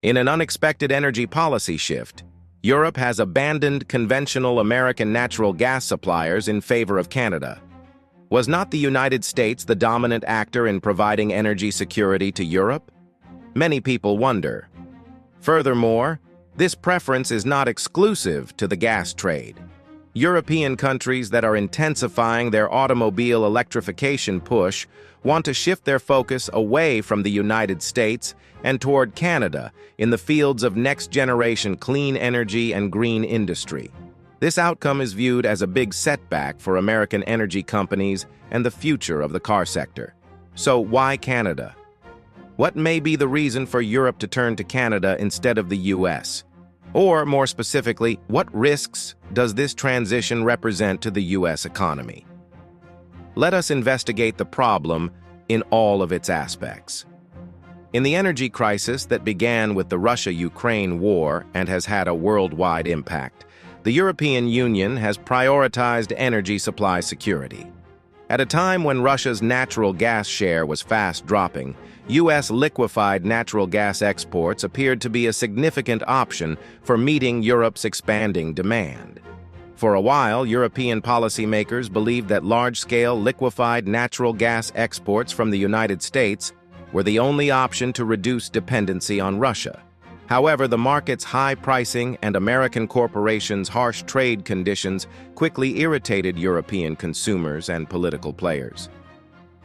In an unexpected energy policy shift, Europe has abandoned conventional American natural gas suppliers in favor of Canada. Was not the United States the dominant actor in providing energy security to Europe? Many people wonder. Furthermore, this preference is not exclusive to the gas trade. European countries that are intensifying their automobile electrification push want to shift their focus away from the United States and toward Canada in the fields of next-generation clean energy and green industry. This outcome is viewed as a big setback for American energy companies and the future of the car sector. So why Canada? What may be the reason for Europe to turn to Canada instead of the US? Or, more specifically, what risks does this transition represent to the US economy? Let us investigate the problem in all of its aspects. In the energy crisis that began with the Russia-Ukraine war and has had a worldwide impact, the European Union has prioritized energy supply security. At a time when Russia's natural gas share was fast dropping, U.S. liquefied natural gas exports appeared to be a significant option for meeting Europe's expanding demand. For a while, European policymakers believed that large-scale liquefied natural gas exports from the United States were the only option to reduce dependency on Russia. However, the market's high pricing and American corporations' harsh trade conditions quickly irritated European consumers and political players.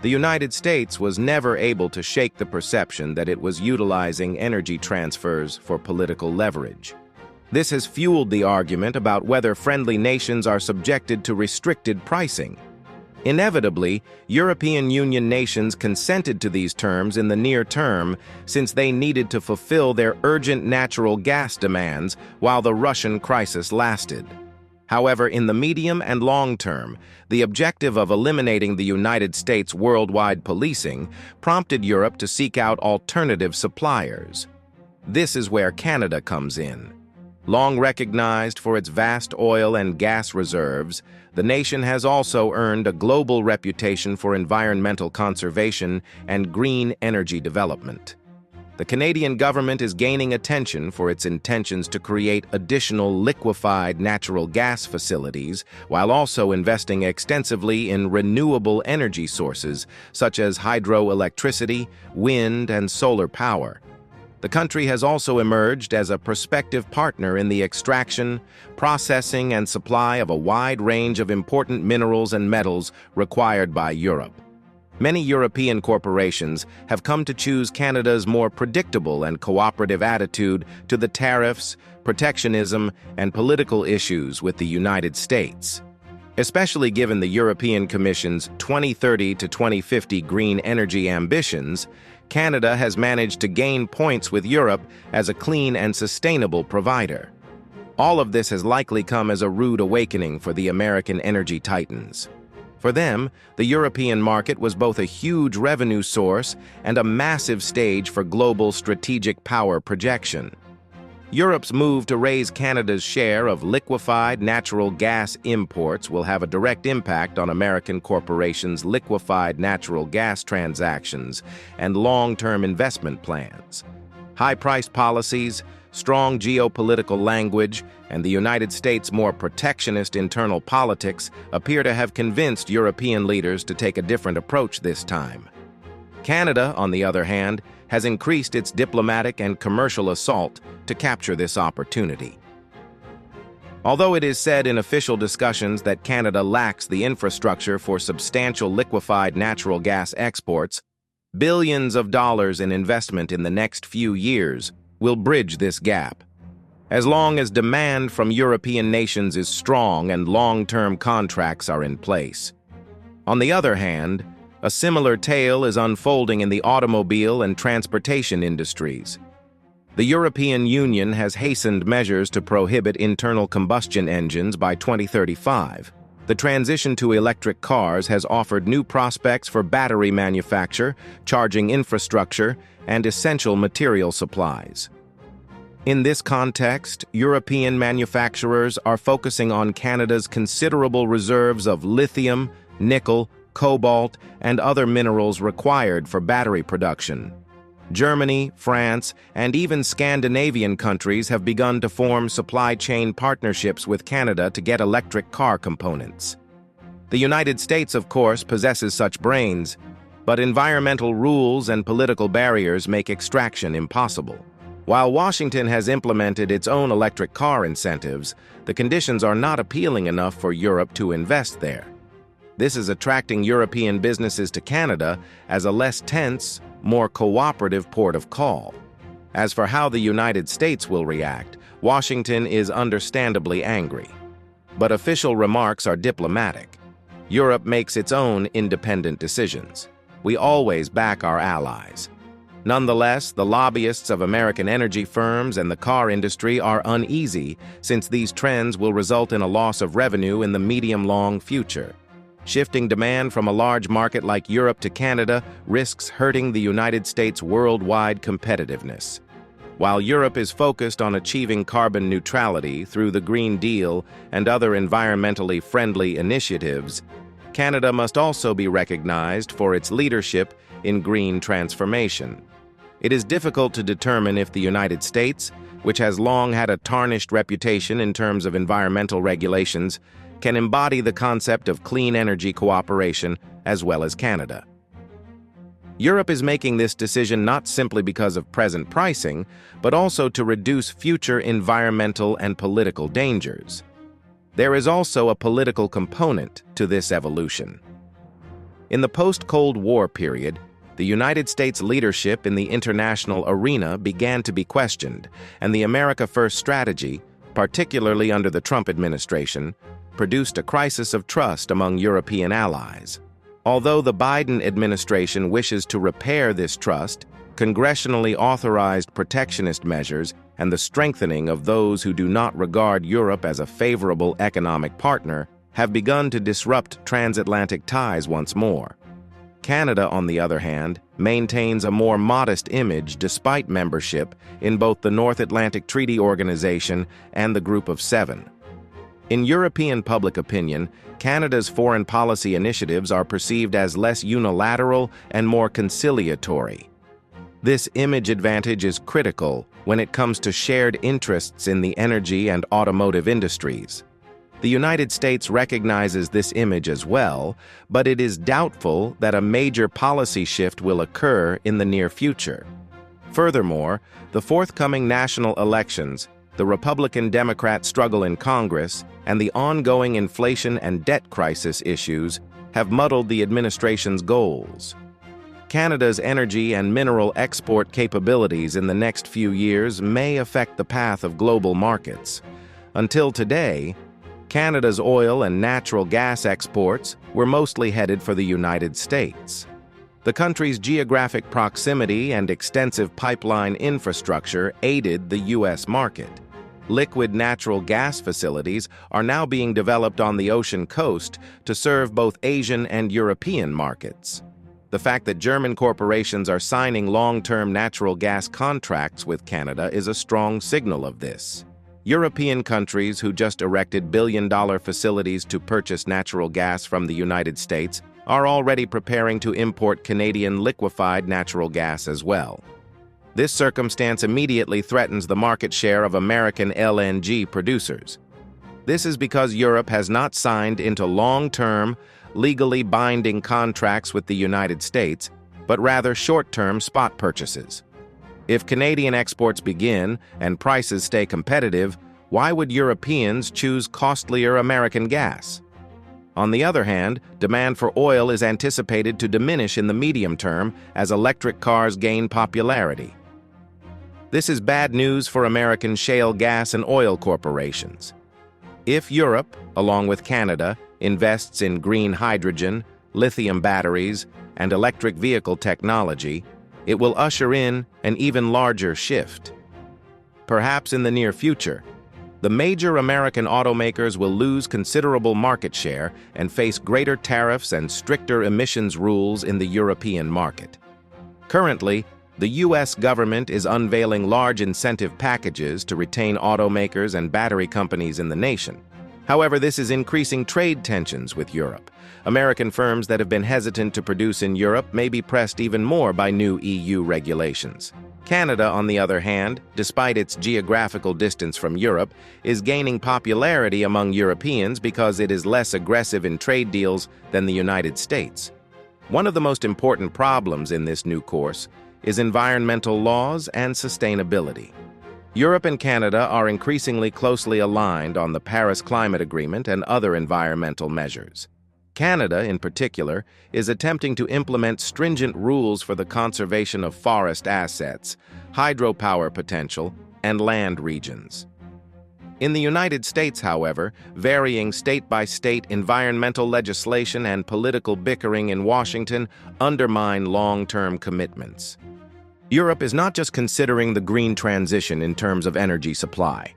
The United States was never able to shake the perception that it was utilizing energy transfers for political leverage. This has fueled the argument about whether friendly nations are subjected to restricted pricing. Inevitably, European Union nations consented to these terms in the near term since they needed to fulfill their urgent natural gas demands while the Russian crisis lasted. However, in the medium and long term, the objective of eliminating the United States' worldwide policing prompted Europe to seek out alternative suppliers. This is where Canada comes in. Long recognized for its vast oil and gas reserves, the nation has also earned a global reputation for environmental conservation and green energy development. The Canadian government is gaining attention for its intentions to create additional liquefied natural gas facilities while also investing extensively in renewable energy sources such as hydroelectricity, wind, and solar power. The country has also emerged as a prospective partner in the extraction, processing, and supply of a wide range of important minerals and metals required by Europe. Many European corporations have come to choose Canada's more predictable and cooperative attitude to the tariffs, protectionism, and political issues with the United States. Especially given the European Commission's 2030 to 2050 green energy ambitions, Canada has managed to gain points with Europe as a clean and sustainable provider. All of this has likely come as a rude awakening for the American energy titans. For them, the European market was both a huge revenue source and a massive stage for global strategic power projection. Europe's move to raise Canada's share of liquefied natural gas imports will have a direct impact on American corporations' liquefied natural gas transactions and long-term investment plans. High-priced policies, strong geopolitical language, and the United States' more protectionist internal politics appear to have convinced European leaders to take a different approach this time. Canada, on the other hand, has increased its diplomatic and commercial assault to capture this opportunity. Although it is said in official discussions that Canada lacks the infrastructure for substantial liquefied natural gas exports, billions of dollars in investment in the next few years will bridge this gap. As long as demand from European nations is strong and long-term contracts are in place. On the other hand, a similar tale is unfolding in the automobile and transportation industries. The European Union has hastened measures to prohibit internal combustion engines by 2035. The transition to electric cars has offered new prospects for battery manufacture, charging infrastructure, and essential material supplies. In this context, European manufacturers are focusing on Canada's considerable reserves of lithium, nickel, cobalt, and other minerals required for battery production. Germany, France, and even Scandinavian countries have begun to form supply chain partnerships with Canada to get electric car components. The United States, of course, possesses such brains, but environmental rules and political barriers make extraction impossible. While Washington has implemented its own electric car incentives, the conditions are not appealing enough for Europe to invest there. This is attracting European businesses to Canada as a less tense, more cooperative port of call. As for how the United States will react, Washington is understandably angry. But official remarks are diplomatic. Europe makes its own independent decisions. We always back our allies. Nonetheless, the lobbyists of American energy firms and the car industry are uneasy since these trends will result in a loss of revenue in the medium-long future. Shifting demand from a large market like Europe to Canada risks hurting the United States' worldwide competitiveness. While Europe is focused on achieving carbon neutrality through the Green Deal and other environmentally friendly initiatives, Canada must also be recognized for its leadership in green transformation. It is difficult to determine if the United States, which has long had a tarnished reputation in terms of environmental regulations, can embody the concept of clean energy cooperation as well as Canada. Europe is making this decision not simply because of present pricing, but also to reduce future environmental and political dangers. There is also a political component to this evolution. In the post-Cold War period, the United States leadership in the international arena began to be questioned, and the America First strategy, particularly under the Trump administration, produced a crisis of trust among European allies. Although the Biden administration wishes to repair this trust, congressionally authorized protectionist measures and the strengthening of those who do not regard Europe as a favorable economic partner have begun to disrupt transatlantic ties once more. Canada, on the other hand, maintains a more modest image despite membership in both the North Atlantic Treaty Organization and the Group of Seven. In European public opinion, Canada's foreign policy initiatives are perceived as less unilateral and more conciliatory. This image advantage is critical when it comes to shared interests in the energy and automotive industries. The United States recognizes this image as well, but it is doubtful that a major policy shift will occur in the near future. Furthermore, the forthcoming national elections, the Republican-Democrat struggle in Congress, and the ongoing inflation and debt crisis issues have muddled the administration's goals. Canada's energy and mineral export capabilities in the next few years may affect the path of global markets. Until today, Canada's oil and natural gas exports were mostly headed for the United States. The country's geographic proximity and extensive pipeline infrastructure aided the U.S. market. Liquid natural gas facilities are now being developed on the ocean coast to serve both Asian and European markets. The fact that German corporations are signing long-term natural gas contracts with Canada is a strong signal of this. European countries who just erected billion-dollar facilities to purchase natural gas from the United States are already preparing to import Canadian liquefied natural gas as well. This circumstance immediately threatens the market share of American LNG producers. This is because Europe has not signed into long-term, legally binding contracts with the United States, but rather short-term spot purchases. If Canadian exports begin and prices stay competitive, why would Europeans choose costlier American gas? On the other hand, demand for oil is anticipated to diminish in the medium term as electric cars gain popularity. This is bad news for American shale gas and oil corporations. If Europe, along with Canada, invests in green hydrogen, lithium batteries, and electric vehicle technology, it will usher in an even larger shift. Perhaps in the near future, the major American automakers will lose considerable market share and face greater tariffs and stricter emissions rules in the European market. Currently, the U.S. government is unveiling large incentive packages to retain automakers and battery companies in the nation. However, this is increasing trade tensions with Europe. American firms that have been hesitant to produce in Europe may be pressed even more by new EU regulations. Canada, on the other hand, despite its geographical distance from Europe, is gaining popularity among Europeans because it is less aggressive in trade deals than the United States. One of the most important problems in this new course is environmental laws and sustainability. Europe and Canada are increasingly closely aligned on the Paris Climate Agreement and other environmental measures. Canada, in particular, is attempting to implement stringent rules for the conservation of forest assets, hydropower potential, and land regions. In the United States, however, varying state-by-state environmental legislation and political bickering in Washington undermine long-term commitments. Europe is not just considering the green transition in terms of energy supply.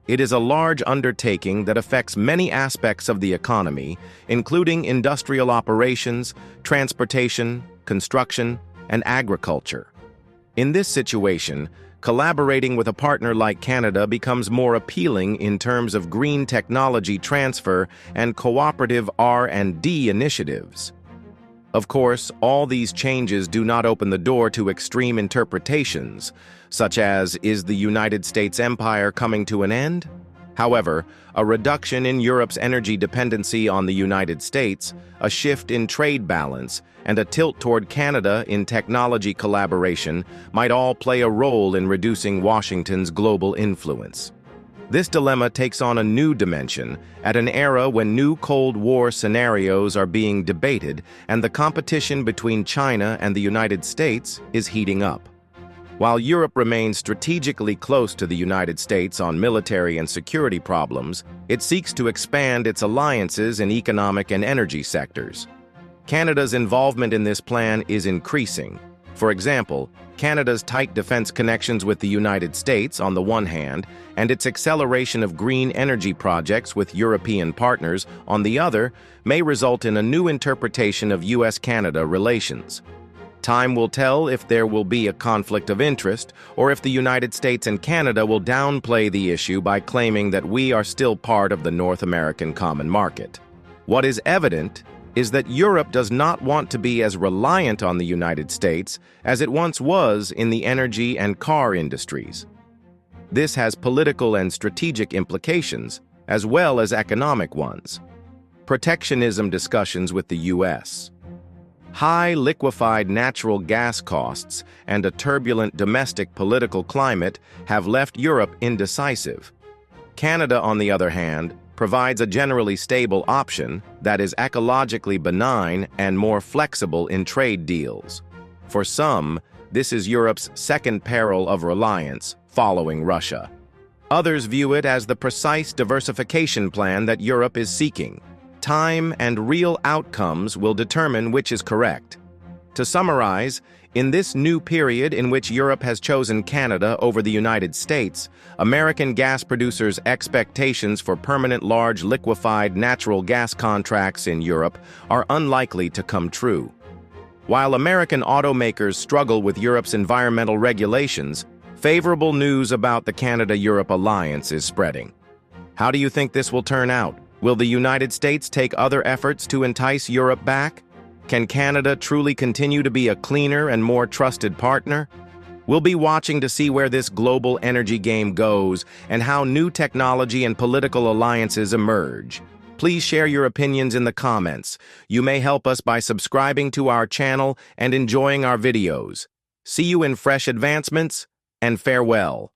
It is a large undertaking that affects many aspects of the economy, including industrial operations, transportation, construction, and agriculture. In this situation, collaborating with a partner like Canada becomes more appealing in terms of green technology transfer and cooperative R&D initiatives. Of course, all these changes do not open the door to extreme interpretations, such as, is the United States empire coming to an end? However, a reduction in Europe's energy dependency on the United States, a shift in trade balance, and a tilt toward Canada in technology collaboration might all play a role in reducing Washington's global influence. This dilemma takes on a new dimension at an era when new Cold War scenarios are being debated and the competition between China and the United States is heating up. While Europe remains strategically close to the United States on military and security problems, it seeks to expand its alliances in economic and energy sectors. Canada's involvement in this plan is increasing. For example, Canada's tight defense connections with the United States on the one hand, and its acceleration of green energy projects with European partners on the other, may result in a new interpretation of US-Canada relations. Time will tell if there will be a conflict of interest, or if the United States and Canada will downplay the issue by claiming that we are still part of the North American common market. What is evident is that Europe does not want to be as reliant on the United States as it once was in the energy and car industries. This has political and strategic implications, as well as economic ones. Protectionism discussions with the U.S. High liquefied natural gas costs and a turbulent domestic political climate have left Europe indecisive. Canada, on the other hand, provides a generally stable option that is ecologically benign and more flexible in trade deals. For some, this is Europe's second peril of reliance, following Russia. Others view it as the precise diversification plan that Europe is seeking. Time and real outcomes will determine which is correct. To summarize, in this new period in which Europe has chosen Canada over the United States, American gas producers' expectations for permanent large liquefied natural gas contracts in Europe are unlikely to come true. While American automakers struggle with Europe's environmental regulations, favorable news about the Canada-Europe alliance is spreading. How do you think this will turn out? Will the United States take other efforts to entice Europe back? Can Canada truly continue to be a cleaner and more trusted partner? We'll be watching to see where this global energy game goes and how new technology and political alliances emerge. Please share your opinions in the comments. You may help us by subscribing to our channel and enjoying our videos. See you in fresh advancements, and farewell.